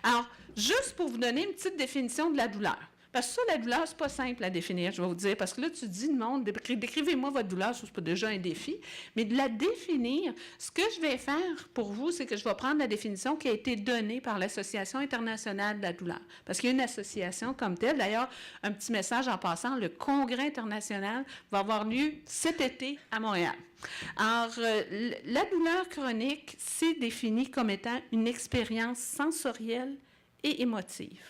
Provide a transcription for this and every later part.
Alors, juste pour vous donner une petite définition de la douleur. Parce que ça, la douleur, c'est pas simple à définir, je vais vous dire. Parce que là, tu dis, le monde, décrivez-moi votre douleur, ça, c'est pas déjà un défi. Mais de la définir, ce que je vais faire pour vous, c'est que je vais prendre la définition qui a été donnée par l'Association internationale de la douleur. Parce qu'il y a une association comme telle. D'ailleurs, un petit message en passant, le Congrès international va avoir lieu cet été à Montréal. Alors, la douleur chronique, c'est défini comme étant une expérience sensorielle et émotive.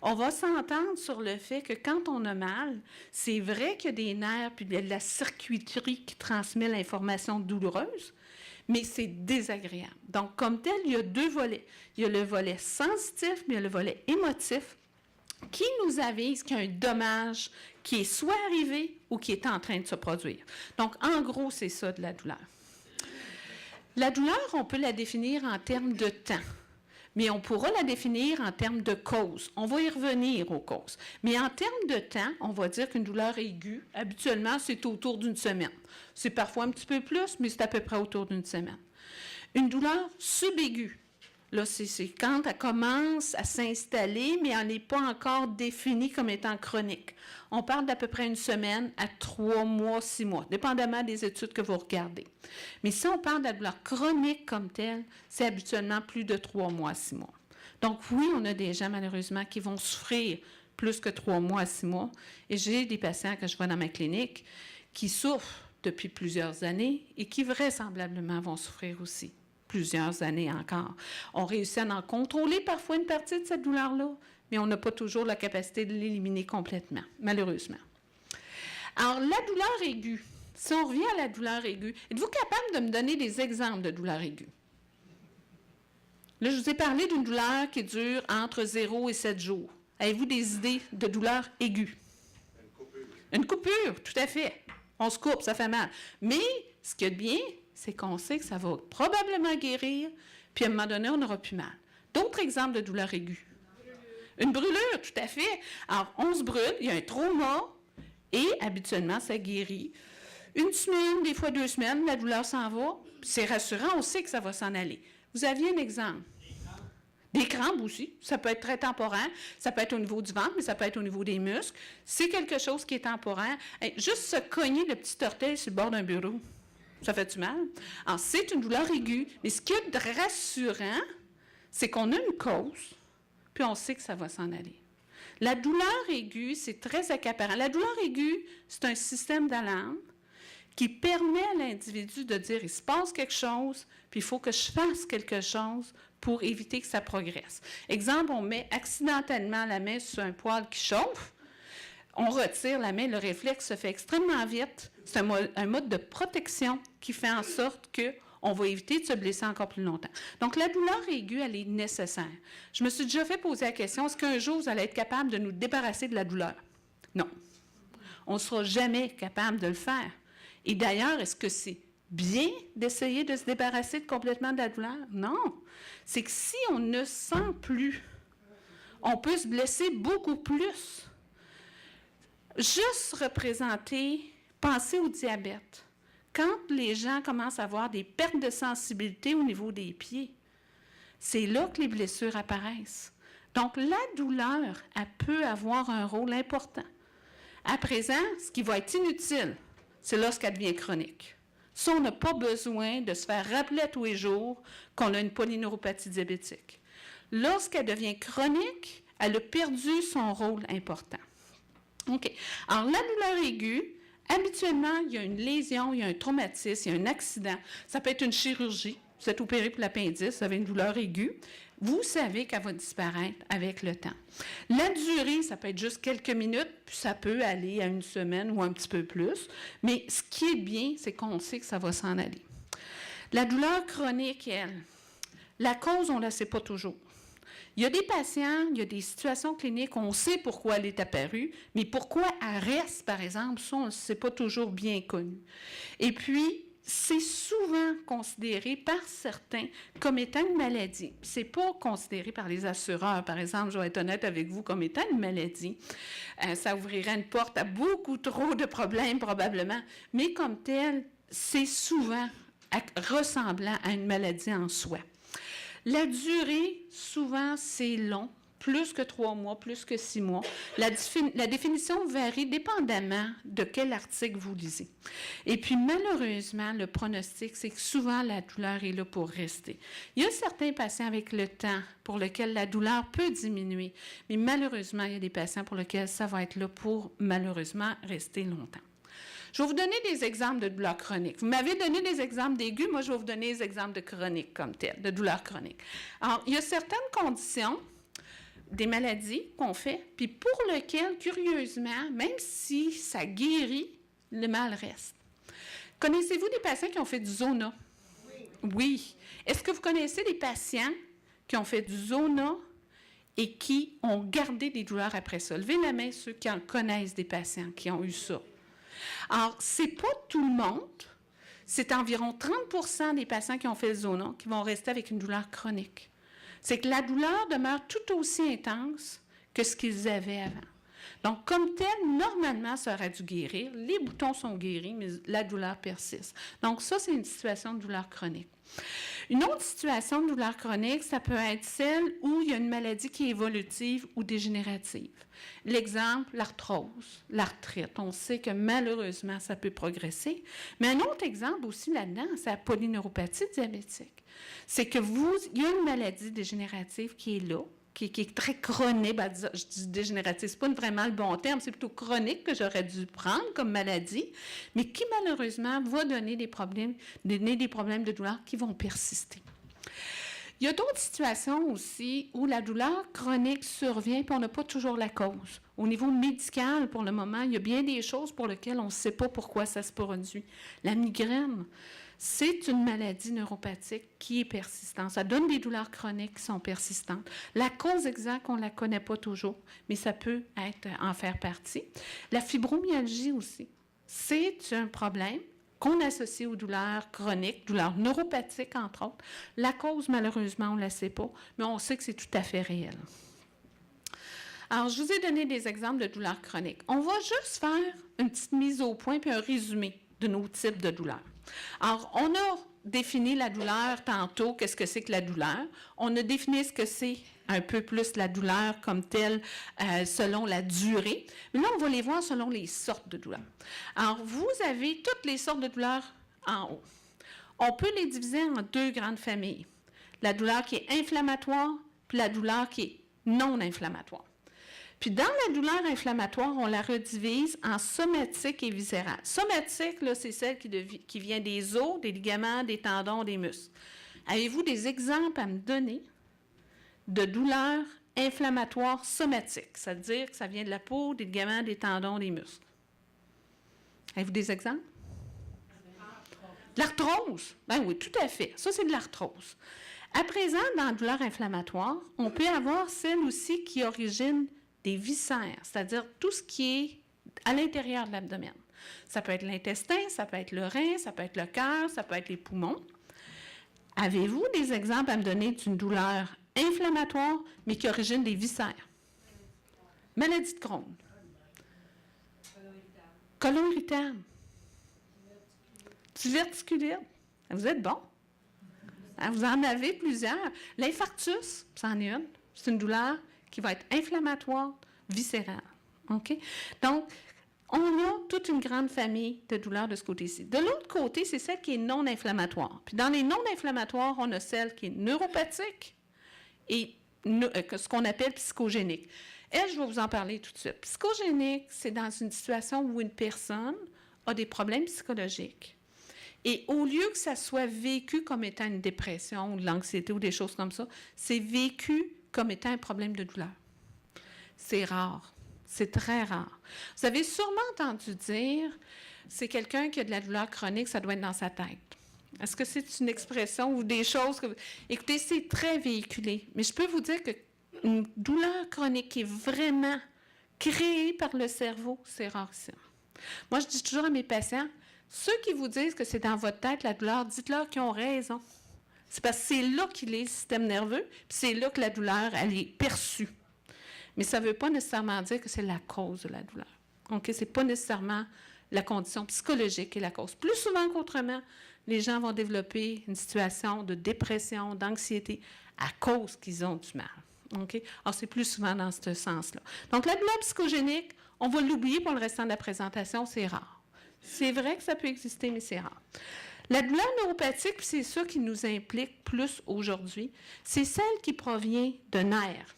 On va s'entendre sur le fait que quand on a mal, c'est vrai qu'il y a des nerfs puis de la circuiterie qui transmet l'information douloureuse, mais c'est désagréable. Donc, comme tel, il y a deux volets. Il y a le volet sensitif, mais il y a le volet émotif qui nous avise qu'il y a un dommage qui est soit arrivé ou qui est en train de se produire. Donc, en gros, c'est ça de la douleur. La douleur, on peut la définir en termes de temps. Mais on pourra la définir en termes de cause. On va y revenir aux causes. Mais en termes de temps, on va dire qu'une douleur aiguë, habituellement, c'est autour d'une semaine. C'est parfois un petit peu plus, mais c'est à peu près autour d'une semaine. Une douleur subaiguë, là, c'est quand elle commence à s'installer, mais elle n'est pas encore définie comme étant chronique. On parle d'à peu près une semaine à 3 mois, 6 mois, dépendamment des études que vous regardez. Mais si on parle de la douleur chronique comme telle, c'est habituellement plus de 3 mois à 6 mois. Donc oui, on a des gens malheureusement qui vont souffrir plus que 3 mois à 6 mois. Et j'ai des patients que je vois dans ma clinique qui souffrent depuis plusieurs années et qui vraisemblablement vont souffrir aussi plusieurs années encore. On réussit à en contrôler parfois une partie de cette douleur-là, mais on n'a pas toujours la capacité de l'éliminer complètement, malheureusement. Alors, la douleur aiguë, si on revient à la douleur aiguë, êtes-vous capable de me donner des exemples de douleur aiguë? Là, je vous ai parlé d'une douleur qui dure entre 0 et 7 jours. Avez-vous des idées de douleur aiguë? Une coupure. Une coupure, tout à fait. On se coupe, ça fait mal. Mais, ce qu'il y a de bien, c'est qu'on sait que ça va probablement guérir, puis à un moment donné, on n'aura plus mal. D'autres exemples de douleur aiguë? Une brûlure, tout à fait. Alors, on se brûle, il y a un trauma, et habituellement, ça guérit. Une semaine, des fois 2 semaines, la douleur s'en va. C'est rassurant, on sait que ça va s'en aller. Vous aviez un exemple? Des crampes aussi. Ça peut être très temporaire. Ça peut être au niveau du ventre, mais ça peut être au niveau des muscles. C'est quelque chose qui est temporaire. Juste se cogner le petit orteil sur le bord d'un bureau, ça fait-tu mal? Alors, c'est une douleur aiguë, mais ce qui est de rassurant, c'est qu'on a une cause, puis on sait que ça va s'en aller. La douleur aiguë, c'est très accaparant. La douleur aiguë, c'est un système d'alarme qui permet à l'individu de dire, il se passe quelque chose, puis il faut que je fasse quelque chose pour éviter que ça progresse. Exemple, on met accidentellement la main sur un poêle qui chauffe, on retire la main, le réflexe se fait extrêmement vite. C'est un mode de protection qui fait en sorte qu'on va éviter de se blesser encore plus longtemps. Donc, la douleur aiguë, elle est nécessaire. Je me suis déjà fait poser la question, est-ce qu'un jour, vous allez être capable de nous débarrasser de la douleur? Non. On ne sera jamais capable de le faire. Et d'ailleurs, est-ce que c'est bien d'essayer de se débarrasser complètement de la douleur? Non. C'est que si on ne sent plus, on peut se blesser beaucoup plus. Juste représenter, penser au diabète. Quand les gens commencent à avoir des pertes de sensibilité au niveau des pieds, c'est là que les blessures apparaissent. Donc, la douleur, elle peut avoir un rôle important. À présent, ce qui va être inutile, c'est lorsqu'elle devient chronique. Ça, on n'a pas besoin de se faire rappeler à tous les jours qu'on a une polyneuropathie diabétique. Lorsqu'elle devient chronique, elle a perdu son rôle important. OK. Alors, la douleur aiguë, habituellement, il y a une lésion, il y a un traumatisme, il y a un accident. Ça peut être une chirurgie. Vous êtes opéré pour l'appendice, vous avez une douleur aiguë. Vous savez qu'elle va disparaître avec le temps. La durée, ça peut être juste quelques minutes, puis ça peut aller à une semaine ou un petit peu plus. Mais ce qui est bien, c'est qu'on sait que ça va s'en aller. La douleur chronique, elle, la cause, on ne la sait pas toujours. Il y a des patients, il y a des situations cliniques, on sait pourquoi elle est apparue, mais pourquoi elle reste, par exemple, ça, on ne sait pas toujours bien connu. Et puis, c'est souvent considéré par certains comme étant une maladie. Ce n'est pas considéré par les assureurs, par exemple, je vais être honnête avec vous, comme étant une maladie. Ça ouvrirait une porte à beaucoup trop de problèmes, probablement, mais comme tel, c'est souvent ressemblant à une maladie en soi. La durée, souvent, c'est long. Plus que 3 mois, plus que 6 mois. La définition varie dépendamment de quel article vous lisez. Et puis, malheureusement, le pronostic, c'est que souvent, la douleur est là pour rester. Il y a certains patients avec le temps pour lesquels la douleur peut diminuer, mais malheureusement, il y a des patients pour lesquels ça va être là pour, malheureusement, rester longtemps. Je vais vous donner des exemples de douleurs chroniques. Vous m'avez donné des exemples d'aigus, moi, je vais vous donner des exemples de chroniques comme telles, de douleurs chroniques. Alors, il y a certaines conditions, des maladies qu'on fait, puis pour lesquelles, curieusement, même si ça guérit, le mal reste. Connaissez-vous des patients qui ont fait du zona? Oui. Est-ce que vous connaissez des patients qui ont fait du zona et qui ont gardé des douleurs après ça? Levez la main ceux qui en connaissent des patients qui ont eu ça. Alors, ce n'est pas tout le monde. C'est environ 30% des patients qui ont fait le zona qui vont rester avec une douleur chronique. C'est que la douleur demeure tout aussi intense que ce qu'ils avaient avant. Donc, comme tel, normalement, ça aurait dû guérir. Les boutons sont guéris, mais la douleur persiste. Donc, ça, c'est une situation de douleur chronique. Une autre situation de douleur chronique, ça peut être celle où il y a une maladie qui est évolutive ou dégénérative. L'exemple, l'arthrose, l'arthrite. On sait que malheureusement, ça peut progresser. Mais un autre exemple aussi là-dedans, c'est la polyneuropathie diabétique. C'est que il y a une maladie dégénérative qui est là, qui est très chronique. Ben, je dis dégénérative, ce n'est pas vraiment le bon terme, c'est plutôt chronique que j'aurais dû prendre comme maladie, mais qui malheureusement va donner des problèmes de douleur qui vont persister. Il y a d'autres situations aussi où la douleur chronique survient et on n'a pas toujours la cause. Au niveau médical, pour le moment, il y a bien des choses pour lesquelles on ne sait pas pourquoi ça se produit. La migraine, c'est une maladie neuropathique qui est persistante. Ça donne des douleurs chroniques qui sont persistantes. La cause exacte, on ne la connaît pas toujours, mais ça peut en faire partie. La fibromyalgie aussi, c'est un problème qu'on associe aux douleurs chroniques, douleurs neuropathiques, entre autres. La cause, malheureusement, on ne la sait pas, mais on sait que c'est tout à fait réel. Alors, je vous ai donné des exemples de douleurs chroniques. On va juste faire une petite mise au point puis un résumé de nos types de douleurs. Alors, on a défini la douleur tantôt, qu'est-ce que c'est que la douleur. On a défini ce que c'est un peu plus la douleur comme telle selon la durée. Mais là, on va les voir selon les sortes de douleurs. Alors, vous avez toutes les sortes de douleurs en haut. On peut les diviser en 2 grandes familles. La douleur qui est inflammatoire, puis la douleur qui est non inflammatoire. Puis dans la douleur inflammatoire, on la redivise en somatique et viscérale. Somatique, là, c'est celle qui vient des os, des ligaments, des tendons, des muscles. Avez-vous des exemples à me donner de douleurs inflammatoires somatiques? C'est-à-dire que ça vient de la peau, des ligaments, des tendons, des muscles. Avez-vous des exemples? De l'arthrose? Ben oui, tout à fait. Ça, c'est de l'arthrose. À présent, dans la douleur inflammatoire, on peut avoir celle aussi qui origine des viscères, c'est-à-dire tout ce qui est à l'intérieur de l'abdomen. Ça peut être l'intestin, ça peut être le rein, ça peut être le cœur, ça peut être les poumons. Avez-vous des exemples à me donner d'une douleur inflammatoire, mais qui origine des viscères? Maladie de Crohn. Côlon irritable. Diverticulite. Vous êtes bon. Vous en avez plusieurs. L'infarctus, c'en est une. C'est une douleur qui va être inflammatoire, viscérale. OK? Donc, on a toute une grande famille de douleurs de ce côté-ci. De l'autre côté, c'est celle qui est non inflammatoire. Puis dans les non inflammatoires, on a celle qui est neuropathique et ce qu'on appelle psychogénique. Elle, je vais vous en parler tout de suite. Psychogénique, c'est dans une situation où une personne a des problèmes psychologiques. Et au lieu que ça soit vécu comme étant une dépression ou de l'anxiété ou des choses comme ça, c'est vécu comme étant un problème de douleur. C'est rare. C'est très rare. Vous avez sûrement entendu dire, c'est quelqu'un qui a de la douleur chronique, ça doit être dans sa tête. Est-ce que c'est une expression ou des choses que... Écoutez, c'est très véhiculé. Mais je peux vous dire qu'une douleur chronique qui est vraiment créée par le cerveau, c'est rarissime. Moi, je dis toujours à mes patients, ceux qui vous disent que c'est dans votre tête la douleur, dites-leur qu'ils ont raison. C'est parce que c'est là qu'il est le système nerveux, puis c'est là que la douleur, elle est perçue. Mais ça ne veut pas nécessairement dire que c'est la cause de la douleur. Donc, ce n'est pas nécessairement la condition psychologique qui est la cause. Plus souvent qu'autrement, les gens vont développer une situation de dépression, d'anxiété à cause qu'ils ont du mal. OK? Alors, c'est plus souvent dans ce sens-là. Donc, la douleur psychogénique, on va l'oublier pour le restant de la présentation, c'est rare. C'est vrai que ça peut exister, mais c'est rare. La douleur neuropathique, c'est ça qui nous implique plus aujourd'hui, c'est celle qui provient de nerfs.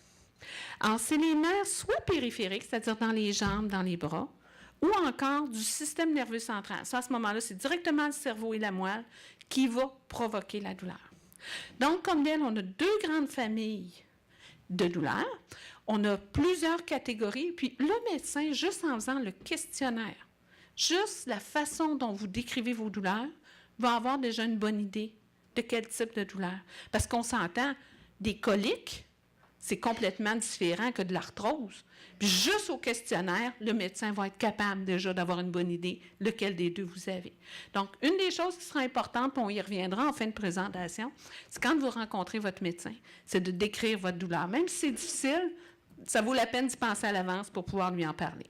Alors, c'est les nerfs soit périphériques, c'est-à-dire dans les jambes, dans les bras, ou encore du système nerveux central. Ça, à ce moment-là, c'est directement le cerveau et la moelle qui va provoquer la douleur. Donc, comme bien, on a deux grandes familles de douleurs. On a plusieurs catégories. Puis, le médecin, juste en faisant le questionnaire, juste la façon dont vous décrivez vos douleurs, va avoir déjà une bonne idée de quel type de douleur. Parce qu'on s'entend, des coliques, c'est complètement différent que de l'arthrose. Puis juste au questionnaire, le médecin va être capable déjà d'avoir une bonne idée lequel des deux vous avez. Donc, une des choses qui sera importante, puis on y reviendra en fin de présentation, c'est quand vous rencontrez votre médecin, c'est de décrire votre douleur. Même si c'est difficile, ça vaut la peine d'y penser à l'avance pour pouvoir lui en parler.